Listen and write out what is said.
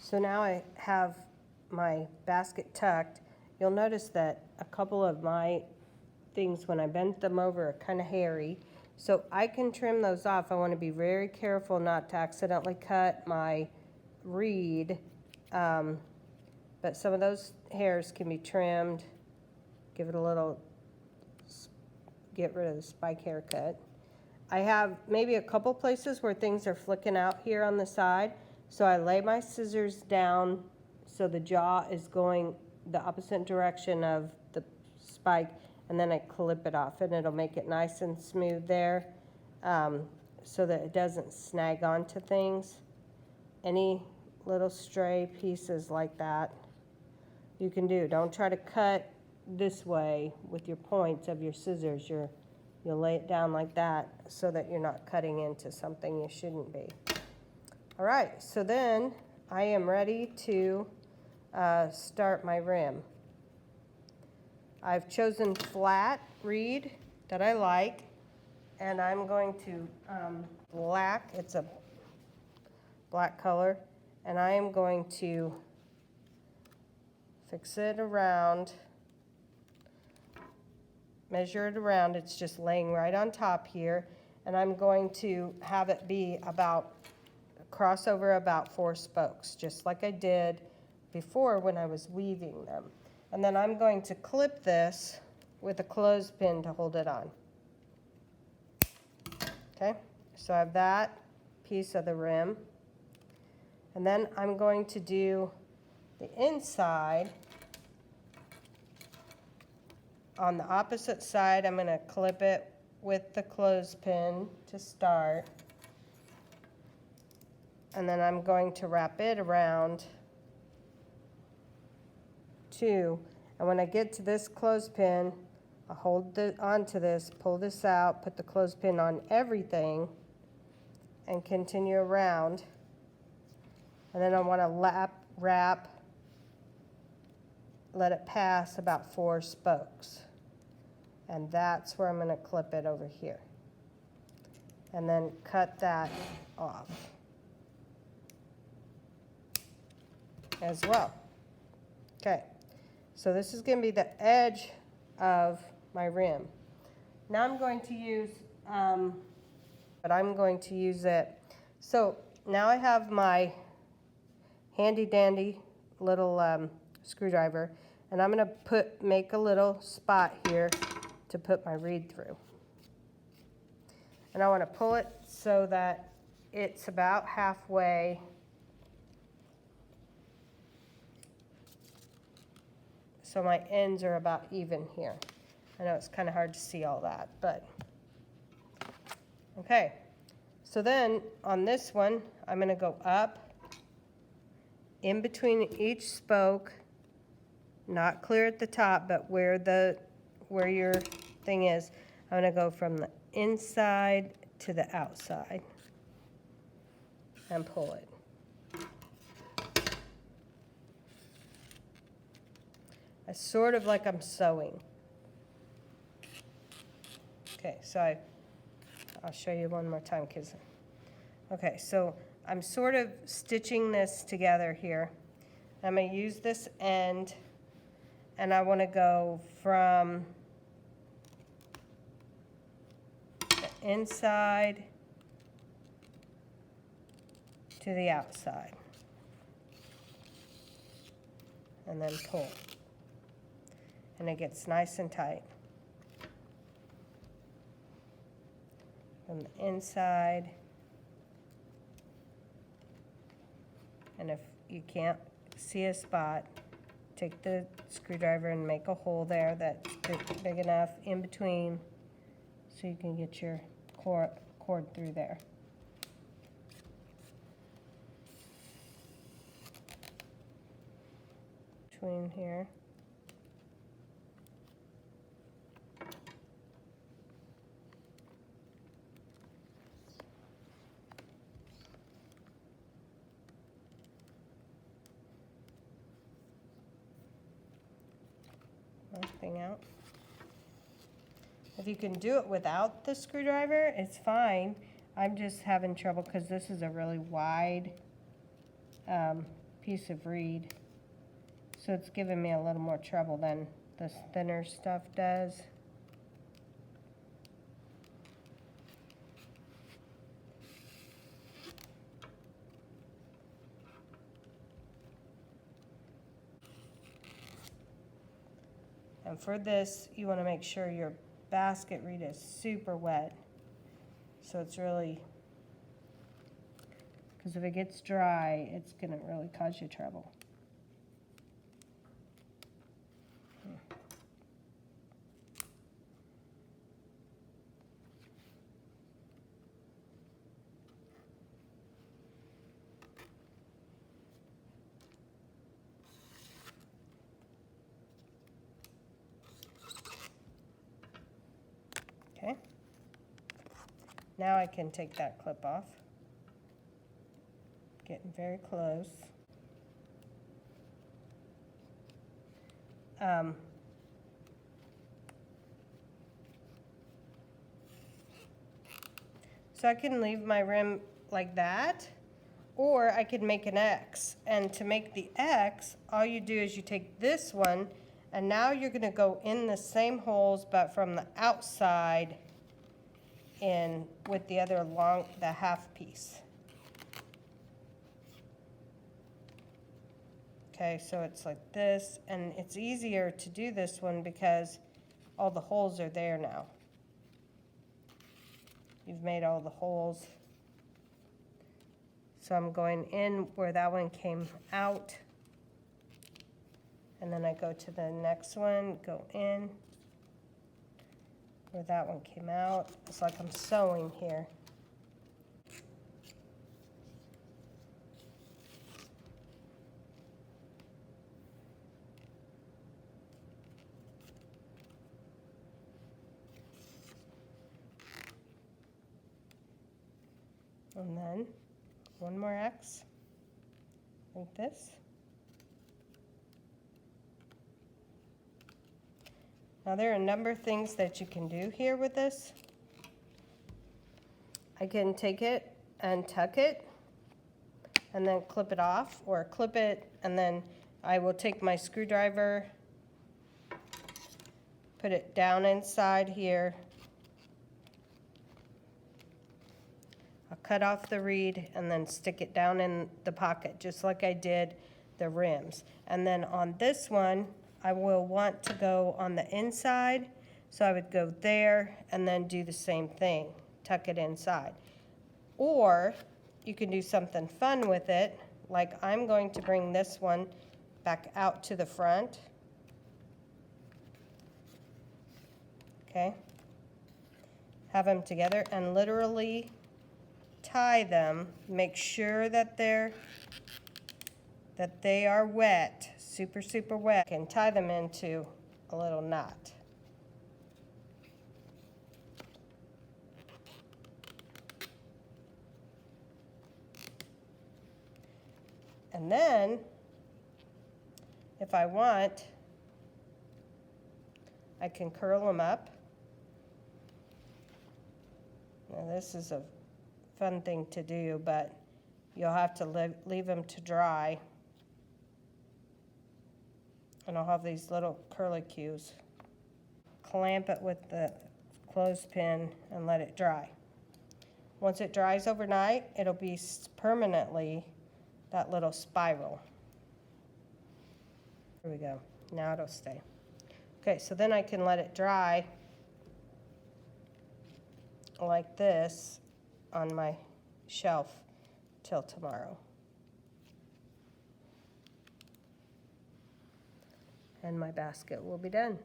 So now I have my basket tucked. You'll notice that a couple of my things, when I bent them over, are kind of hairy. So I can trim those off. I want to be very careful not to accidentally cut my reed. But some of those hairs can be trimmed. Give it a little, get rid of the spike haircut. I have maybe a couple places where things are flicking out here on the side. So I lay my scissors down so the jaw is going the opposite direction of the spike, and then I clip it off, and it'll make it nice and smooth there, so that it doesn't snag onto things. Any little stray pieces like that you can do. Don't try to cut this way with your points of your scissors. You'll lay it down like that so that you're not cutting into something you shouldn't be. All right, so then I am ready to start my rim. I've chosen flat reed that I like, and I'm going to black, it's a black color, and I am going to fix it around, measure it around. It's just laying right on top here, and I'm going to have it be about crossover about 4 spokes, just like I did before when I was weaving them. And then I'm going to clip this with a clothespin to hold it on. Okay, so I have that piece of the rim. And then I'm going to do the inside. On the opposite side, I'm going to clip it with the clothespin to start. And then I'm going to wrap it around too. And when I get to this clothespin, I'll hold onto this, pull this out, put the clothespin on everything, and continue around. And then I want to wrap, let it pass about 4 spokes. And that's where I'm going to clip it over here. And then cut that off as well. Okay, so this is going to be the edge of my rim. Now I'm going to use, but I'm going to use it. So now I have my handy dandy little screwdriver, and I'm going to make a little spot here to put my reed through. And I want to pull it so that it's about halfway. So my ends are about even here. I know it's kind of hard to see all that, but okay. So then on this one, I'm going to go up in between each spoke, not clear at the top, but where your thing is. I'm going to go from the inside to the outside and pull it. It's sort of like I'm sewing. Okay, so I'll show you one more time, kids. Okay, so I'm sort of stitching this together here. I'm going to use this end, and I want to go from the inside to the outside, and then pull. And it gets nice and tight. From the inside. And if you can't see a spot, take the screwdriver and make a hole there that's big enough in between so you can get your cord through there. Between here. Thing out. If you can do it without the screwdriver, it's fine. I'm just having trouble because this is a really wide piece of reed. So it's giving me a little more trouble than this thinner stuff does. And for this, you want to make sure your basket reed is super wet. So it's really, because if it gets dry, it's going to really cause you trouble. Okay. Now I can take that clip off. Getting very close. So I can leave my rim like that, or I could make an X. And to make the X, all you do is you take this one, and now you're gonna go in the same holes, but from the outside in with the other the half piece. Okay, so it's like this, and it's easier to do this one because all the holes are there now. You've made all the holes. So I'm going in where that one came out. And then I go to the next one, go in where that one came out. It's like I'm sewing here. And then one more X, like this. Now there are a number of things that you can do here with this. I can take it and tuck it and then clip it off, or clip it and then I will take my screwdriver, put it down inside here. I'll cut off the reed and then stick it down in the pocket, just like I did the rims. And then on this one, I will want to go on the inside, so I would go there and then do the same thing, tuck it inside. Or you can do something fun with it, like I'm going to bring this one back out to the front. Okay? Have them together and literally tie them, make sure that they are wet, super, super wet, and tie them into a little knot. And then, if I want, I can curl them up. Now this is a fun thing to do, but you'll have to leave them to dry. And I'll have these little curlicues. Clamp it with the clothespin and let it dry. Once it dries overnight, it'll be permanently that little spiral. Here we go. Now it'll stay. Okay, so then I can let it dry like this on my shelf till tomorrow. And my basket will be done.